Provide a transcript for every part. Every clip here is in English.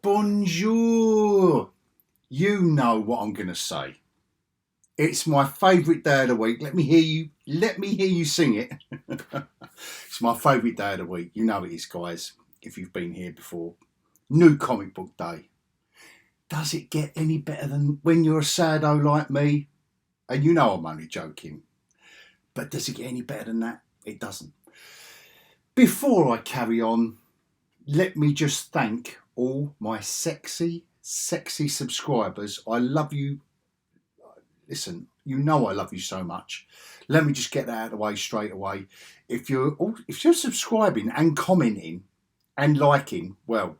Bonjour. You know what I'm going to say. It's my favourite day of the week. Let me hear you sing it. It's my favourite day of the week. You know it is, guys, if you've been here before. New comic book day. Does it get any better than when you're a saddo like me? And you know I'm only joking. But does it get any better than that? It doesn't. Before I carry on, let me just thank all my sexy subscribers. I love you. Listen, you know I love you so much. Let me just get that out of the way straight away. If you're subscribing and commenting and liking, well,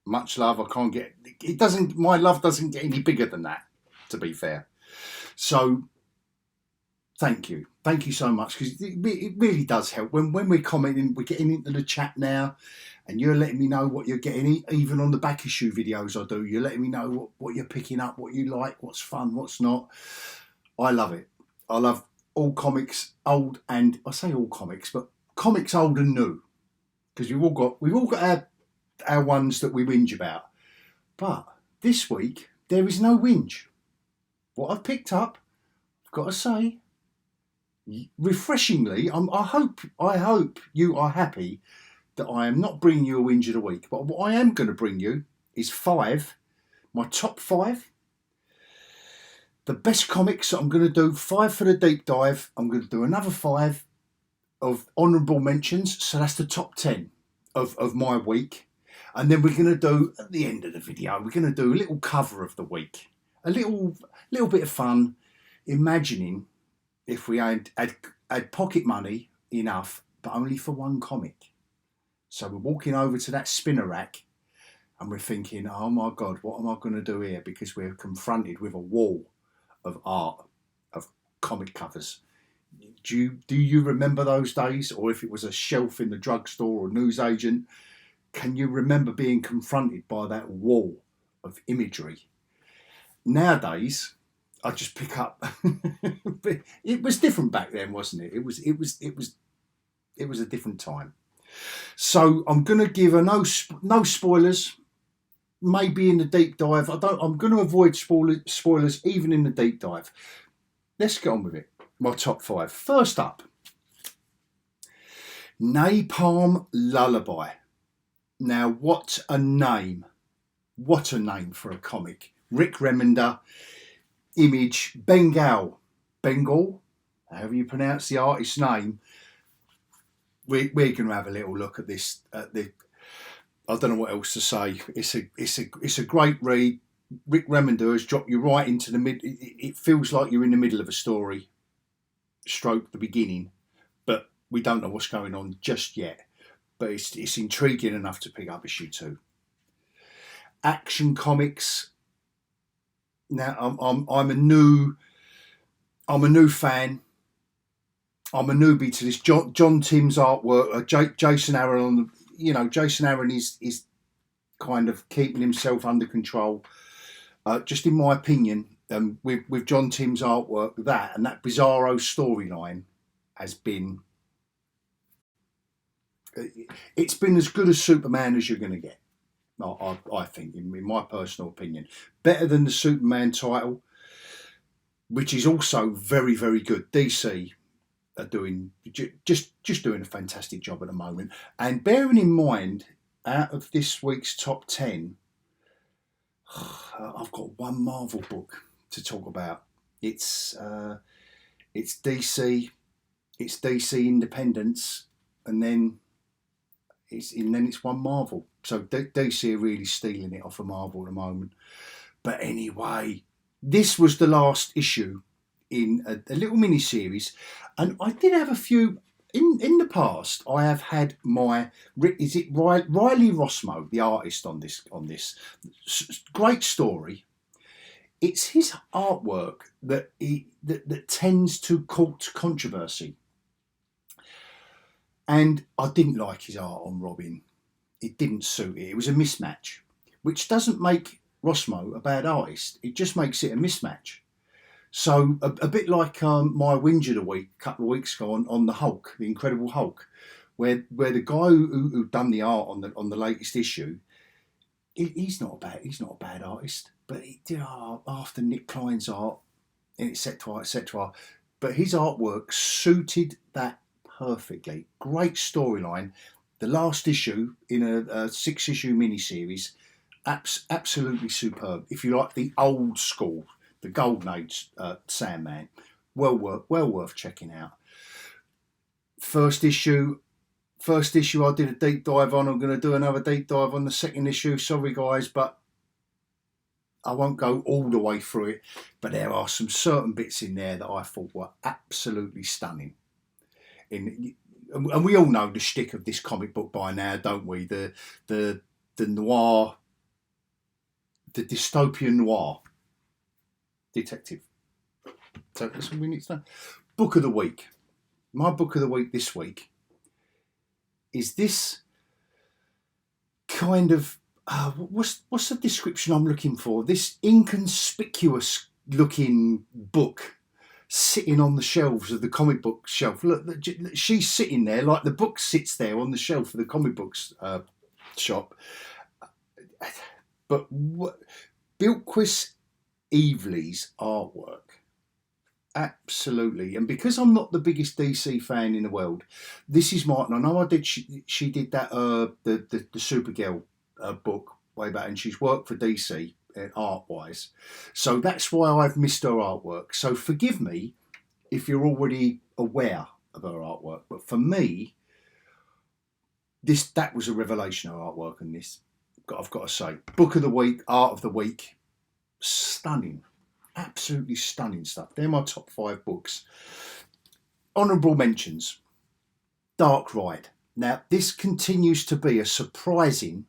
much love. My love doesn't get any bigger than that, to be fair. So thank you so much, because it really does help when we're commenting. We're getting into the chat now, and you're letting me know what you're getting. Even on the back issue videos I do, you're letting me know what you're picking up, what you like, what's fun, what's not. I love it. I love all comics, old, and I say all comics, but comics old and new, because we've all got our ones that we whinge about. But this week there is no whinge. What I've picked up, I've got to say, refreshingly, I hope you are happy that I am not bringing you a whinge of the week, but what I am going to bring you is my top 5, the best comics that I'm going to do. 5 for the deep dive. I'm going to do another 5 of honourable mentions, so that's the top 10 of my week. And then we're going to do, at the end of the video, we're going to do a little cover of the week, a little bit of fun, imagining if we had pocket money enough, but only for one comic. So we're walking over to that spinner rack and we're thinking, oh my God, what am I going to do here? Because we're confronted with a wall of art, of comic covers. Do you remember those days? Or if it was a shelf in the drugstore or a newsagent, can you remember being confronted by that wall of imagery? Nowadays, I just pick up. It was different back then, wasn't it? It was a different time. So I'm going to give no spoilers. Maybe in the deep dive. I'm going to avoid spoilers even in the deep dive. Let's get on with it. My top 5. First up, Napalm Lullaby. Now, what a name. What a name for a comic. Rick Remender, image, Bengal, however you pronounce the artist's name. We're going to have a little look at this. I don't know what else to say. It's a great read. Rick Remender has dropped you right into the mid. It feels like you're in the middle of a story, stroke the beginning, but we don't know what's going on just yet. But it's intriguing enough to pick up issue 2. Action Comics. Now I'm a new fan. I'm a newbie to this. John Tim's artwork. Jason Aaron Jason Aaron is kind of keeping himself under control. Just in my opinion, with John Tim's artwork, that Bizarro storyline has been. It's been as good as Superman as you're going to get. I think, in my personal opinion, better than the Superman title, which is also very, very good. DC are doing just doing a fantastic job at the moment. And bearing in mind, out of this week's top 10, I've got one Marvel book to talk about. It's DC, Independence, and then it's one Marvel. So DC are really stealing it off of Marvel at the moment. But anyway, this was the last issue in a little mini series, and I did have a few in the past. I have had my Riley Rossmo, the artist on this great story. It's his artwork that tends to court controversy, and I didn't like his art on Robin. It didn't suit it. It was a mismatch, which doesn't make Rossmo a bad artist. It just makes it a mismatch. So a bit like my whinge of the week a couple of weeks ago on the Hulk, the Incredible Hulk, where the guy who done the art on the latest issue, he's not a bad artist, but after Nick Klein's art, etc., etc. But his artwork suited that perfectly. Great storyline. The last issue in a 6-issue miniseries, absolutely superb. If you like the old school, the Golden Age Sandman, well worth checking out. First issue I did a deep dive on. I'm going to do another deep dive on the second issue. Sorry guys, but I won't go all the way through it, but there are some certain bits in there that I thought were absolutely stunning. And we all know the shtick of this comic book by now, don't we? The noir, the dystopian noir detective. So that's what we need to know. Book of the week. My book of the week this week is this kind of what's the description I'm looking for? This inconspicuous looking book sitting on the shelves of the comic book shelf. Look, she's sitting there like the book sits there on the shelf of the comic books shop. But Bilquis Evely's artwork, absolutely. And because I'm not the biggest DC fan in the world, this is Martin. I know she did that the Supergirl book way back, and she's worked for DC art wise, so that's why I've missed her artwork. So forgive me if you're already aware of her artwork, but for me, that was a revelation of artwork. And this, I've got to say, book of the week, art of the week, stunning, absolutely stunning stuff. They're my top 5 books. Honourable mentions: Dark Ride. Now this continues to be a surprising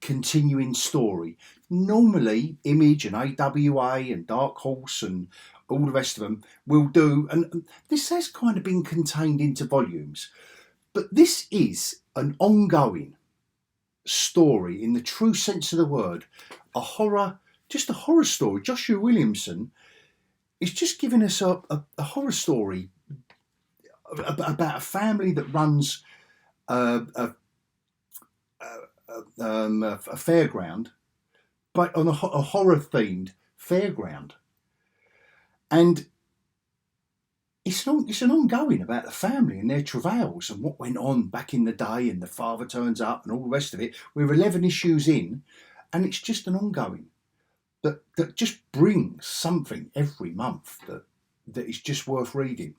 continuing story. Normally Image and AWA and Dark Horse and all the rest of them will do, and this has kind of been contained into volumes, but this is an ongoing story in the true sense of the word. Just a horror story. Joshua Williamson is just giving us a horror story about a family that runs a fairground, but on a horror themed fairground, and it's an ongoing about the family and their travails and what went on back in the day, and the father turns up and all the rest of it. We're 11 issues in, and it's just an ongoing that just brings something every month that is just worth reading.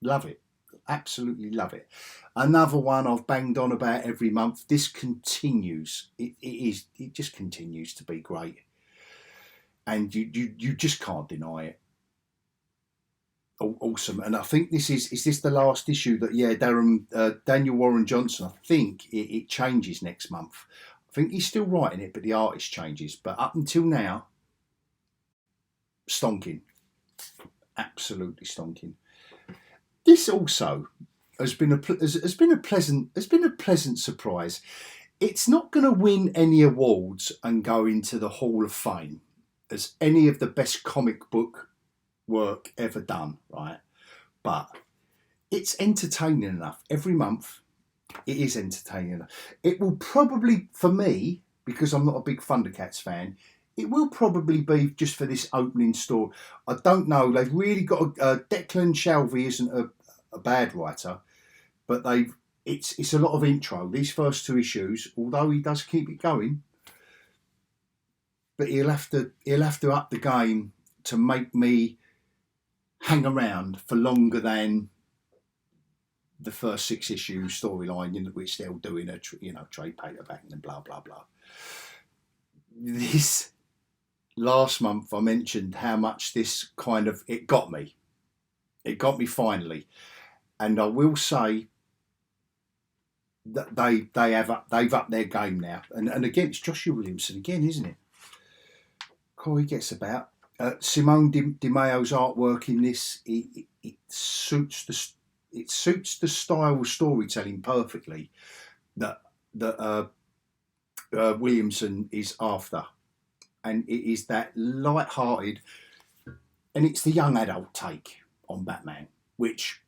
Love it. Absolutely love it. Another one I've banged on about every month. This continues. It just continues to be great, and you just can't deny it. Awesome. And I think this is this the last issue that Daniel Warren Johnson. I think it changes next month. I think he's still writing it, but the artist changes. But up until now, stonking, absolutely stonking. This also has been a pleasant surprise. It's not going to win any awards and go into the Hall of Fame as any of the best comic book work ever done, right? But it's entertaining enough. Every month, it is entertaining enough. It will probably, for me, because I'm not a big Thundercats fan, it will probably be just for this opening story. I don't know. They've really got Declan Shalvey isn't a bad writer, but it's a lot of intro. These first 2 issues, although he does keep it going, but he'll have to up the game to make me hang around for longer than the first 6 issue storyline, in which they're doing a trade paperback and blah blah blah. This last month I mentioned how much this kind of it got me finally, and I will say that they've upped their game now, and again it's Joshua Williamson again, isn't it? Corey gets about. Simone Di Meo's artwork in this, it suits the style of storytelling perfectly that Williamson is after, and it is that light-hearted, and it's the young adult take on Batman, which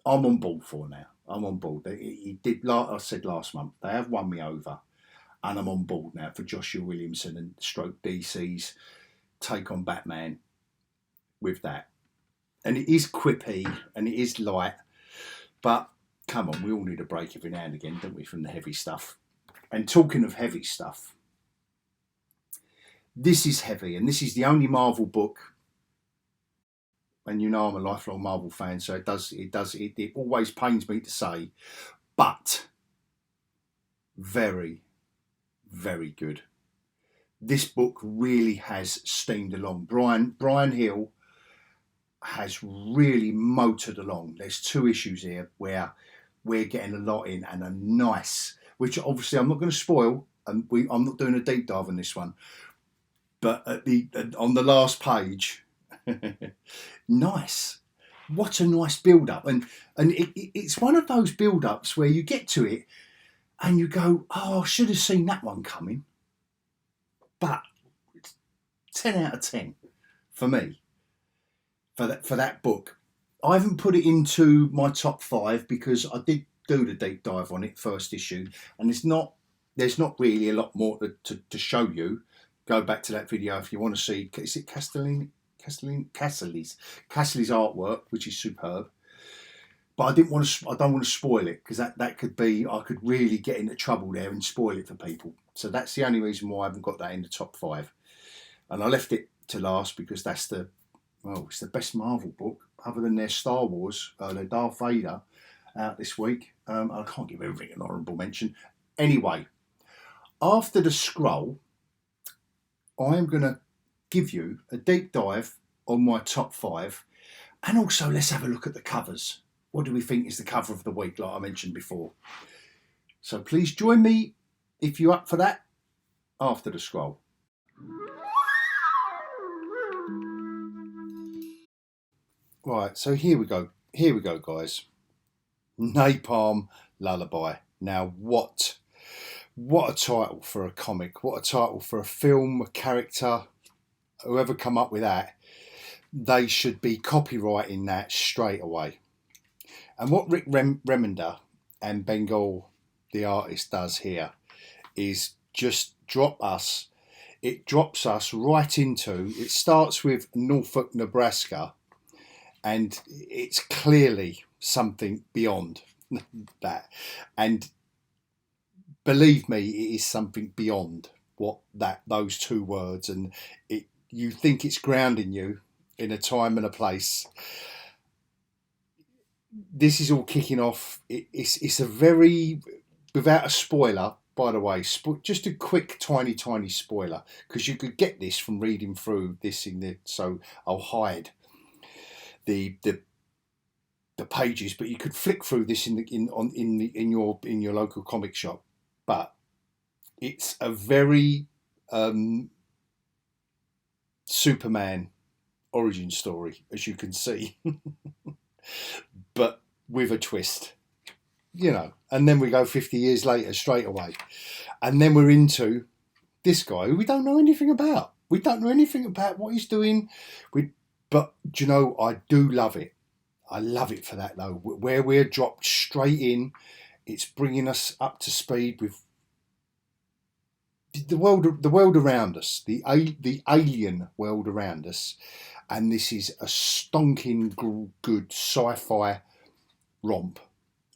I'm on board for now. I'm on board. He did, like I said last month, they have won me over, and I'm on board now for Joshua Williamson and stroke DC's take on Batman with that. And it is quippy and it is light, but come on, we all need a break every now and again, don't we, from the heavy stuff. And talking of heavy stuff, this is heavy, and this is the only Marvel book, and you know I'm a lifelong Marvel fan, so it always pains me to say, but very, very good. This book really has steamed along. Brian Hill has really motored along. There's 2 issues here where we're getting a lot in, and a nice, which obviously I'm not going to spoil, and I'm not doing a deep dive on this one, but on the last page, nice. What a nice build-up, and it's one of those build-ups where you get to it and you go, oh, I should have seen that one coming. But 10 out of 10 for me for that book. I haven't put it into my top 5 because I did do the deep dive on it, first issue, and there's not really a lot more to show you. Go back to that video if you want to see. Is it Castelli's artwork, which is superb. But I don't want to spoil it, because that could be, I could really get into trouble there and spoil it for people. So that's the only reason why I haven't got that in the top 5. And I left it to last because it's the best Marvel book other than their Star Wars, their Darth Vader out this week. I can't give everything an honourable mention. Anyway, after the scroll, I am going to give you a deep dive on my top 5, and also let's have a look at the covers. What do we think is the cover of the week, like I mentioned before? So please join me if you're up for that after the scroll. Right, so here we go. Here we go, guys. Napalm Lullaby. Now, what a title for a comic. What a title for a film, a character. Whoever come up with that, they should be copywriting that straight away. And what Rick Remender and Bengal, the artist, does here is just drops us right into, it starts with Norfolk, Nebraska, and it's clearly something beyond that. And believe me, it is something beyond what those 2 words, and you think it's grounding you in a time and a place. This is all kicking off. It's a very, without a spoiler, by the way, just a quick tiny spoiler, because you could get this from reading through this so I'll hide the pages, but you could flick through this in your local comic shop. But it's a very Superman origin story, as you can see. But with a twist, and then we go 50 years later straight away, and then we're into this guy who we don't know anything about. We don't know anything about what he's doing. But do you know, I do love it. I love it for that, though, where we're dropped straight in. It's bringing us up to speed with the world around us, the alien world around us. And this is a stonking good sci-fi romp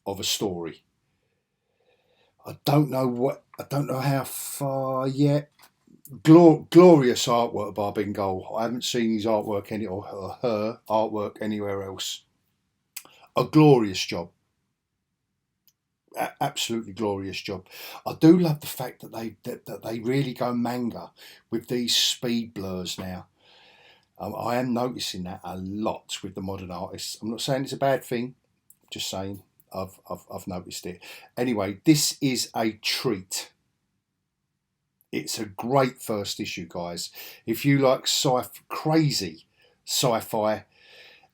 of a story. I don't know how far yet. Glorious artwork by Bengal. I haven't seen his artwork or her artwork anywhere else. A glorious job. Absolutely glorious job. I do love the fact that they really go manga with these speed blurs now. I am noticing that a lot with the modern artists. I'm not saying it's a bad thing, just saying I've noticed it. Anyway, this is a treat. It's a great first issue, guys. If you like crazy sci-fi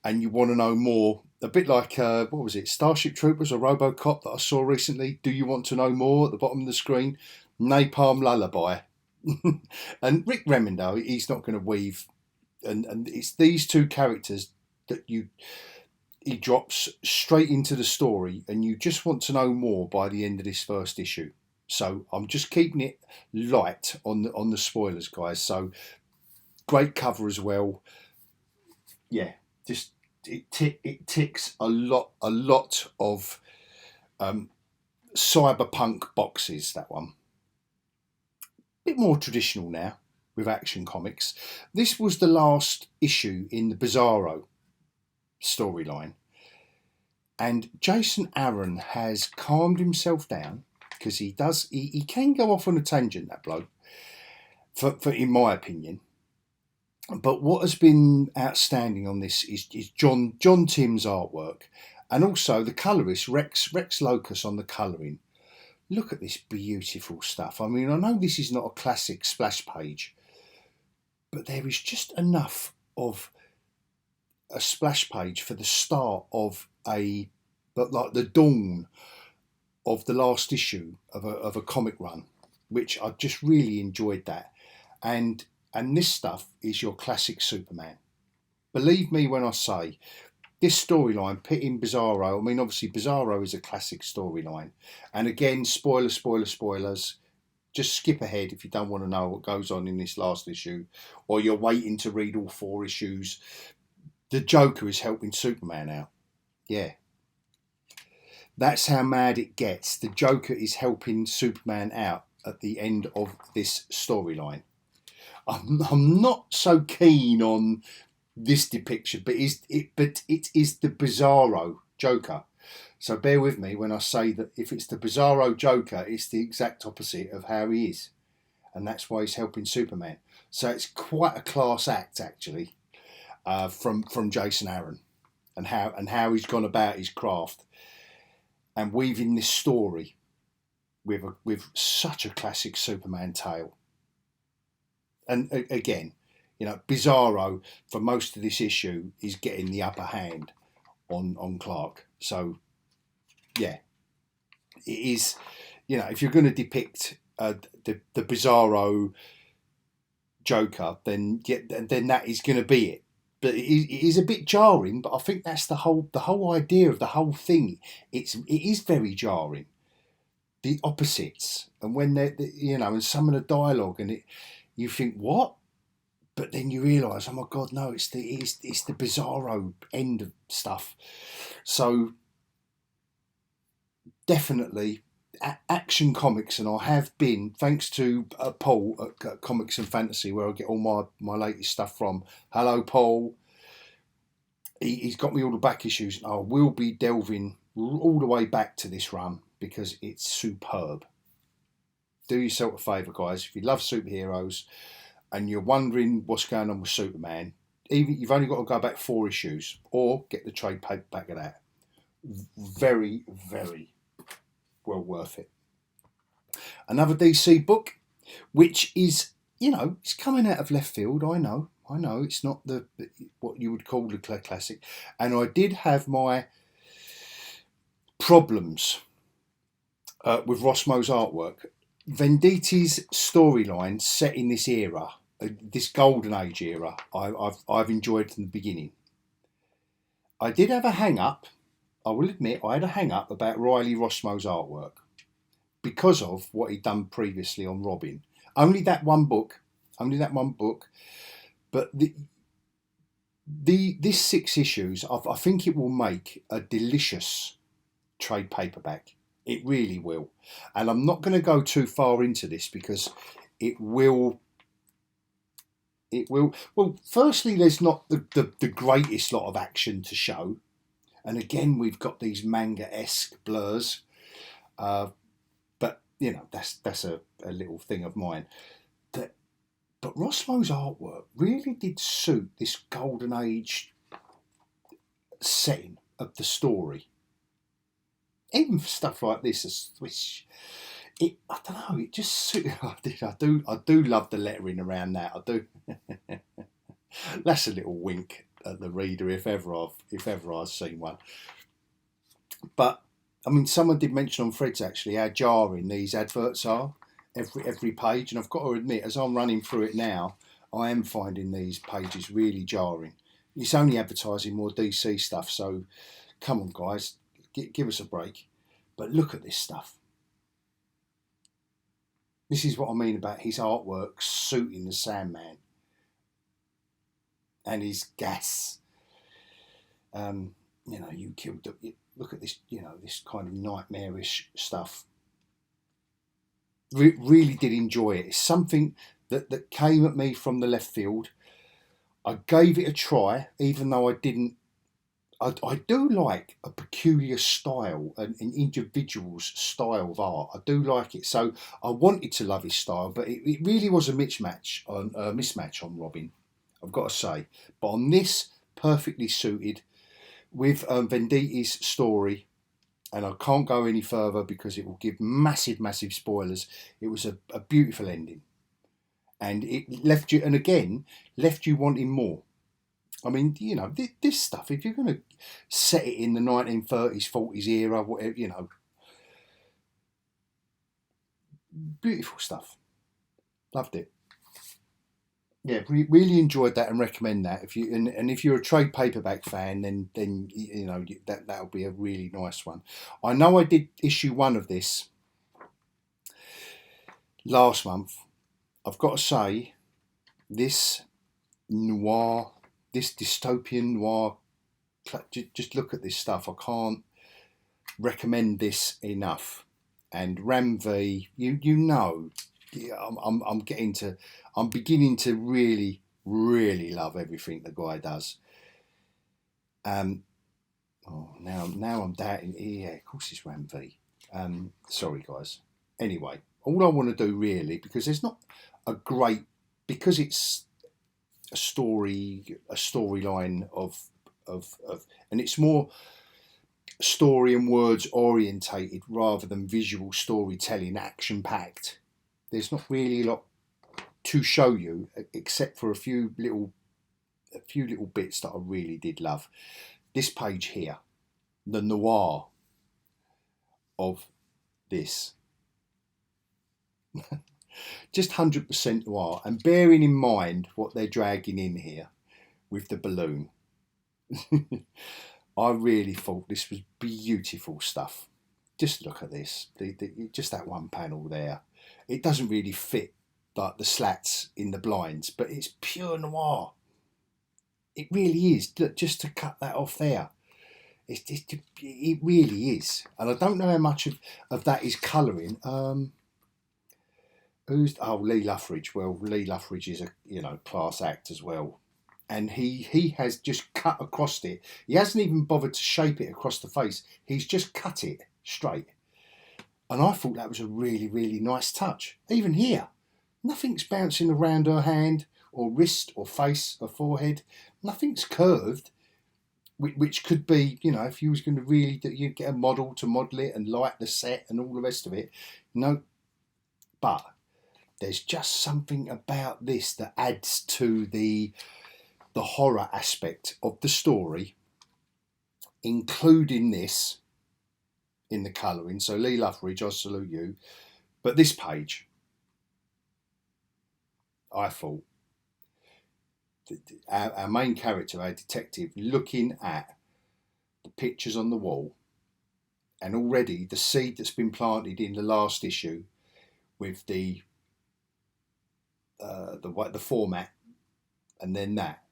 and you want to know more, a bit like, what was it, Starship Troopers or RoboCop that I saw recently. Do you want to know more? At the bottom of the screen, Napalm Lullaby. And Rick Remender, he's not going to weave. And it's these 2 characters that he drops straight into the story, and you just want to know more by the end of this first issue. So I'm just keeping it light on the spoilers, guys. So great cover as well. Yeah, just it ticks a lot of cyberpunk boxes. That one, bit more traditional now with Action Comics. This was the last issue in the Bizarro storyline, and Jason Aaron has calmed himself down, because he can go off on a tangent, that bloke, for in my opinion. But what has been outstanding on this is John Tim's artwork, and also the colorist Rex Locus on the colouring. Look at this beautiful stuff. I mean, I know this is not a classic splash page, but there is just enough of a splash page for the start of like the dawn of the last issue of a comic run, which I just really enjoyed that. And this stuff is your classic Superman. Believe me when I say this storyline, pitting Bizarro. I mean, obviously Bizarro is a classic storyline, and again, spoilers. Just skip ahead if you don't want to know what goes on in this last issue, or you're waiting to read all 4 issues. The Joker is helping Superman out. Yeah. That's how mad it gets. The Joker is helping Superman out at the end of this storyline. I'm not so keen on this depiction, but it is the Bizarro Joker. So bear with me when I say that if it's the Bizarro Joker, it's the exact opposite of how he is, and that's why he's helping Superman. So it's quite a class act, actually, from Jason Aaron, and how he's gone about his craft and weaving this story with such a classic Superman tale. And again, you know, Bizarro for most of this issue is getting the upper hand on Clark. So yeah, it is. You know, if you're going to depict the Bizarro Joker, then that is going to be it. But it is a bit jarring. But I think that's the whole idea of the whole thing. It is very jarring. The opposites, and when and some of the dialogue, and you think what, but then you realise, oh my God, no, it's the Bizarro end of stuff. So definitely Action Comics, and I have been, thanks to Paul at Comics and Fantasy, where I get all my latest stuff from. Hello, Paul. He's got me all the back issues, and I will be delving all the way back to this run because it's superb. Do yourself a favour, guys. If you love superheroes and you're wondering what's going on with Superman, you've only got to go back 4 issues, or get the trade paperback of that. Very, very well worth it. Another DC book, which is, it's coming out of left field. I know it's not what you would call the classic, and I did have my problems with Rossmo's artwork. Venditti's storyline set in this era, this golden age era, I've enjoyed from the beginning. I did have a hang up. I will admit I had a hang up about Riley Rossmo's artwork because of what he'd done previously on Robin. Only that one book. But this 6 issues, I think it will make a delicious trade paperback. It really will. And I'm not going to go too far into this because it will. Well, firstly, there's not the greatest lot of action to show. And again, we've got these manga-esque blurs. But, that's a little thing of mine. But Rossmo's artwork really did suit this golden age setting of the story. Even for stuff like this, which I don't know, it just suited. I do love the lettering around that. I do. That's a little wink at the reader if ever I've seen one. But I mean, someone did mention on Threads actually how jarring these adverts are. Every page, and I've got to admit, as I'm running through it now, I am finding these pages really jarring. It's only advertising more DC stuff, so come on, guys, give us a break. But look at this stuff. This is what I mean about his artwork suiting the Sandman and his gas. You know, you killed the, look at this, you know, this kind of nightmarish stuff. Really did enjoy it. It's something that came at me from the left field. I gave it a try, even though I didn't. I do like a peculiar style, an individual's style of art. I do like it. So I wanted to love his style, but it really was a mismatch on Robin, I've got to say. But on this, perfectly suited with Vendisti's story. And I can't go any further because it will give massive spoilers. It was a beautiful ending. And it left you, and again, left you wanting more. I mean, you know, this stuff, if you're going to set it in the 1930s, 40s era, whatever, you know, beautiful stuff. Loved it. Yeah, really enjoyed that and recommend that. If you and if you're a trade paperback fan, then you know that'll be a really nice one. I know I did issue 1 of this last month. I've got to say, this noir, this dystopian noir, just look at this stuff. I can't recommend this enough. And Ram V, you know, I'm beginning to really love everything the guy does. Now I'm doubting. Yeah, of course it's Ram V. Sorry guys. Anyway, all I want to do really, because there's not a great, because it's a storyline of, and it's more story and words orientated rather than visual storytelling, action packed. There's not really a lot to show you except for a few little bits that I really did love. This page here, the noir of this. Just 100% noir, and bearing in mind what they're dragging in here with the balloon. I really thought this was beautiful stuff. Just look at this, just that one panel there. It doesn't really fit like the slats in the blinds, but it's pure noir. It really is. Look, just to cut that off there, it really is. And I don't know how much of that is colouring. Lee Luffridge. Well, Lee Luffridge is a class act as well, and he has just cut across it. He hasn't even bothered to shape it across the face. He's just cut it straight, and I thought that was a really nice touch. Even here, nothing's bouncing around her hand or wrist or face or forehead. Nothing's curved, which could be, you know, if you was going to really, you'd get a model to model it and light the set and all the rest of it. No, but there's just something about this that adds to the horror aspect of the story, including this in the colouring. So Lee Luffridge, I salute you. But this page, I thought, our main character, our detective, looking at the pictures on the wall, and already the seed that's been planted in the last issue with the format, and then that,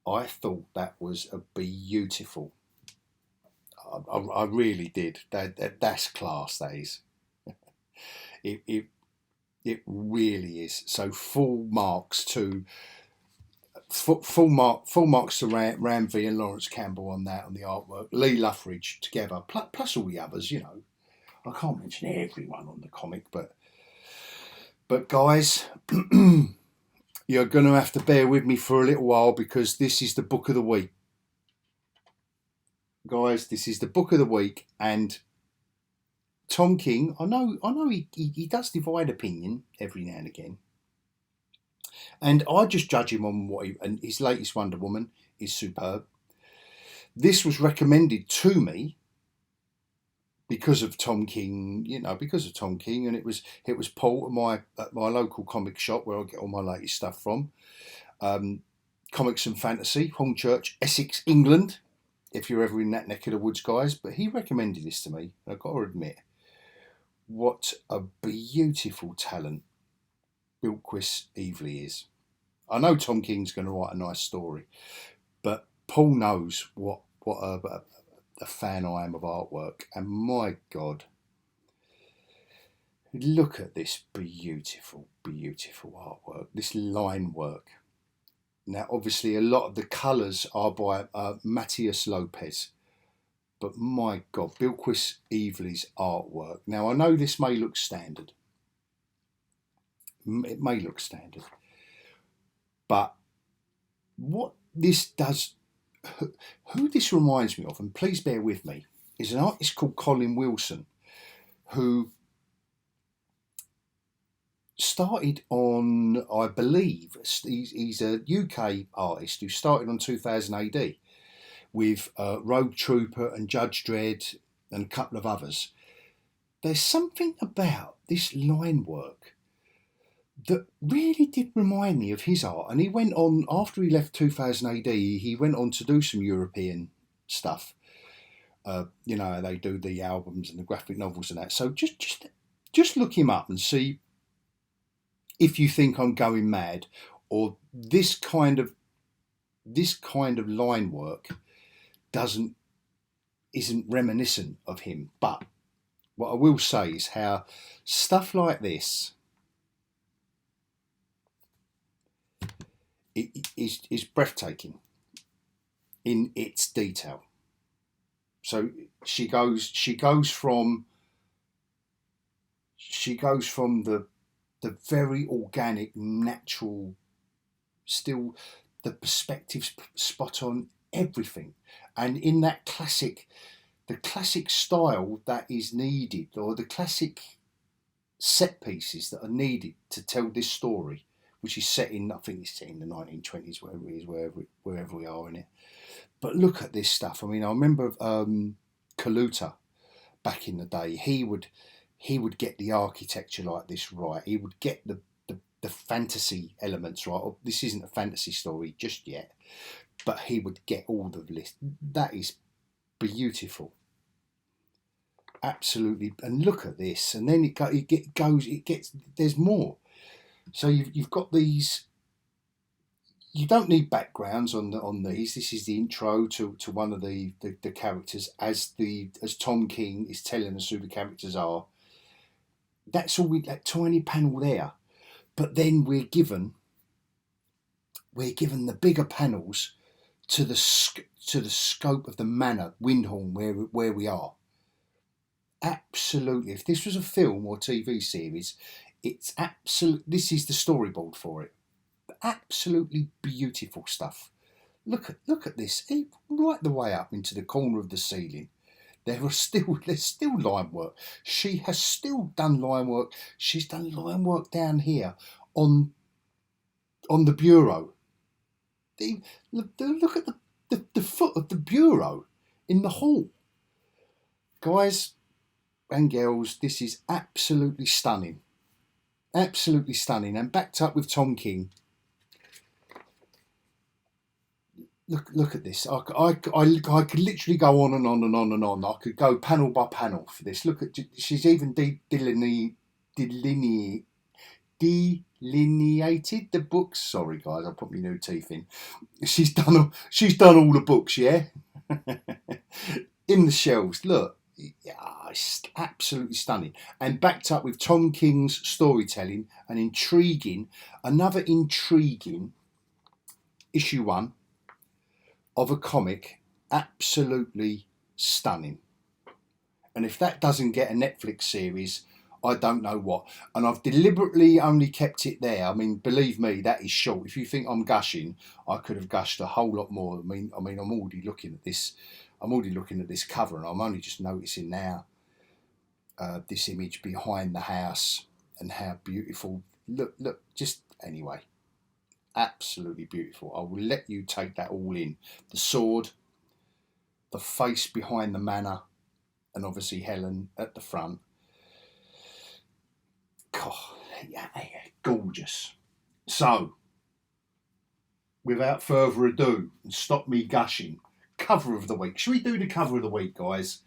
I thought that was a beautiful. I really did. That's class. That is. It really is. So full marks to Ram V and Lawrence Campbell on that, on the artwork. Lee Luffridge together, plus all the others. You know, I can't mention everyone on the comic, but guys, you're going to have to bear with me for a little while because this is the book of the week. Guys, this is the book of the week, and Tom King, I know he does divide opinion every now and again. And I just judge him on and his latest Wonder Woman is superb. This was recommended to me because of Tom King, and it was Paul at my local comic shop where I get all my latest stuff from. Comics and Fantasy, Hornchurch, Essex, England, if you're ever in that neck of the woods, guys. But he recommended this to me, and I've got to admit, what a beautiful talent Bilquis Evely is. I know Tom King's going to write a nice story, but Paul knows what a fan I am of artwork, and my God, look at this beautiful, beautiful artwork, this line work. Now, obviously, a lot of the colours are by Matthias Lopez, but my God, Bilquis Evely's artwork. Now, I know this may look standard. It may look standard, but what this does, who this reminds me of, and please bear with me, is an artist called Colin Wilson, who started on, I believe, he's a UK artist who started on 2000 AD with Rogue Trooper and Judge Dredd and a couple of others. There's something about this line work that really did remind me of his art, and he went on, after he left 2000 AD, he went on to do some European stuff. You know, they do the albums and the graphic novels and that. So just look him up and see if you think I'm going mad, or this kind of line work isn't reminiscent of him. But what I will say is how stuff like this is breathtaking in its detail. So she goes from the very organic, natural, still the perspective's spot on, everything, and in that the classic style that is needed, or the classic set pieces that are needed to tell this story, which is set in, I think it's set in the 1920s, wherever it is, wherever we are in it. But look at this stuff. I mean, I remember Kaluta back in the day. He would get the architecture like this right. He would get the fantasy elements right. This isn't a fantasy story just yet, but he would get all the list. That is beautiful, absolutely. And look at this, and then there's more. So you've got these. You don't need backgrounds on these. This is the intro to one of the characters as Tom King is telling us who the characters are. That's all that tiny panel there, but then we're given the bigger panels to the scope of the manor, Wyndhorn, where we are. Absolutely, if this was a film or TV series, it's absolute. This is the storyboard for it. Absolutely beautiful stuff. Look at this, right the way up into the corner of the ceiling. There's still line work. She has still done line work. She's done line work down here on the bureau. Look at the foot of the bureau in the hall. Guys and girls, this is absolutely stunning. Absolutely stunning, and backed up with Tom King. Look at this. I could literally go on and on and on and on. I could go panel by panel for this. Look at, she's even delineated the books. Sorry guys, I put my new teeth in. She's done all the books, yeah. In the shelves. Look, it's absolutely stunning, and backed up with Tom King's storytelling and another intriguing issue 1 of a comic, absolutely stunning. And if that doesn't get a Netflix series, I don't know what. And I've deliberately only kept it there. I mean, believe me, that is short. If you think I'm gushing, I could have gushed a whole lot more. I mean, I'm already looking at this. I'm already looking at this cover, and I'm only just noticing now this image behind the house and how beautiful. Look, just anyway. Absolutely beautiful. I will let you take that all in. The sword, the face behind the manor, and obviously Helen at the front. God, yeah, gorgeous. So, without further ado, and stop me gushing, cover of the week. Should we do the cover of the week, guys?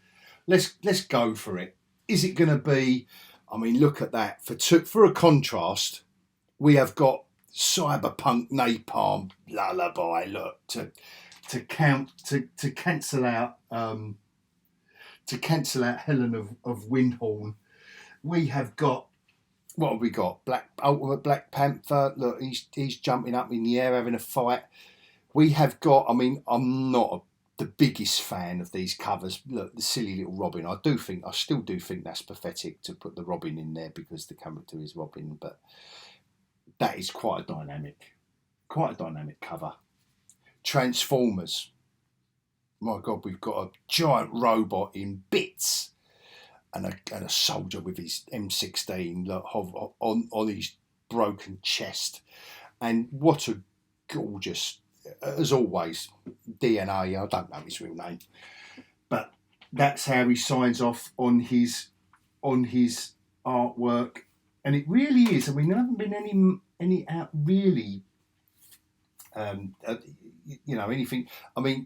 Let's go for it. Is it going to be I mean, look at that. For a contrast, we have got cyberpunk Napalm Lullaby. Look, to cancel out Helen of Wyndhorn. We have got, what have we got? Ultimate Black Panther. Look, he's jumping up in the air having a fight. We have got, I mean, I'm not the biggest fan of these covers. Look, the silly little Robin. I still do think that's pathetic to put the Robin in there because the character is Robin, but that is quite a dynamic cover. Transformers. My God, we've got a giant robot in bits and a soldier with his M16 on his broken chest. And what a gorgeous, as always, DNA. I don't know his real name, but that's how he signs off on his artwork. And it really is. I mean, there haven't been any out really, anything. I mean,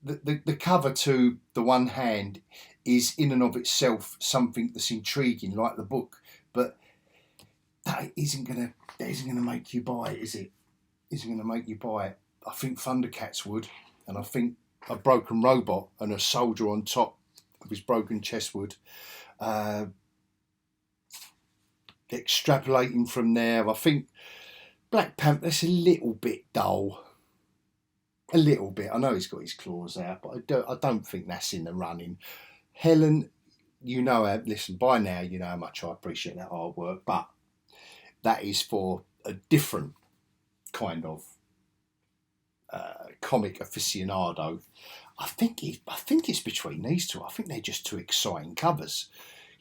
the cover to The One Hand is in and of itself something that's intriguing, like the book, but that isn't gonna make you buy it, is it? Isn't gonna make you buy it. I think Thundercats would, and I think a broken robot and a soldier on top of his broken chest would. Extrapolating from there, I think Black Panther's a little bit dull. A little bit. I know he's got his claws out, but I don't think that's in the running. Helen, listen, by now you know how much I appreciate that artwork, but that is for a different kind of comic aficionado. I think it's between these two. I think they're just two exciting covers.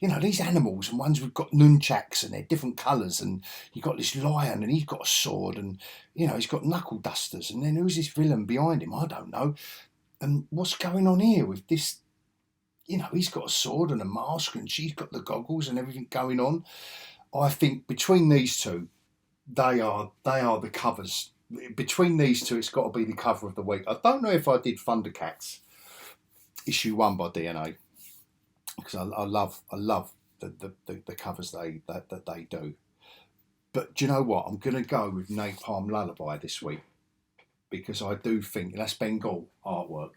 These animals, and ones we've got nunchucks and they're different colours, and you've got this lion and he's got a sword, and he's got knuckle dusters, and then who's this villain behind him? I don't know. And what's going on here with this? He's got a sword and a mask, and she's got the goggles and everything going on. I think between these two, they are the covers. Between these two, it's got to be the cover of the week. I don't know if I did Thundercats issue 1 by DNA, because I love the covers that they do. But do you know what? I'm going to go with Napalm Lullaby this week, because I do think that's Bengal artwork,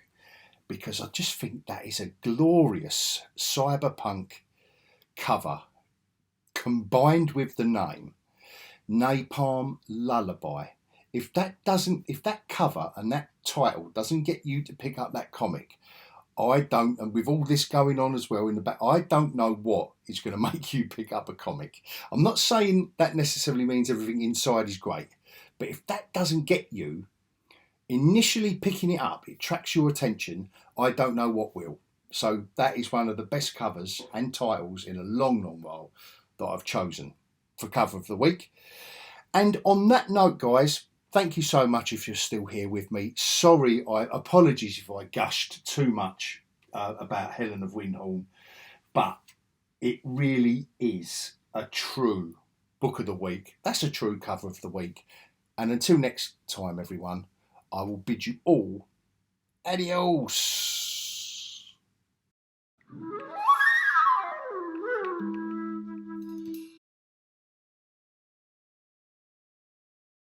because I just think that is a glorious cyberpunk cover combined with the name Napalm Lullaby. If that cover and that title doesn't get you to pick up that comic, and with all this going on as well in the back, I don't know what is going to make you pick up a comic. I'm not saying that necessarily means everything inside is great, but if that doesn't get you initially picking it up, it attracts your attention, I don't know what will. So that is one of the best covers and titles in a long, long while that I've chosen for cover of the week. And on that note, guys, thank you so much if you're still here with me. Sorry, apologies if I gushed too much about Helen of Wyndhorn, but it really is a true book of the week. That's a true cover of the week. And until next time, everyone, I will bid you all adios.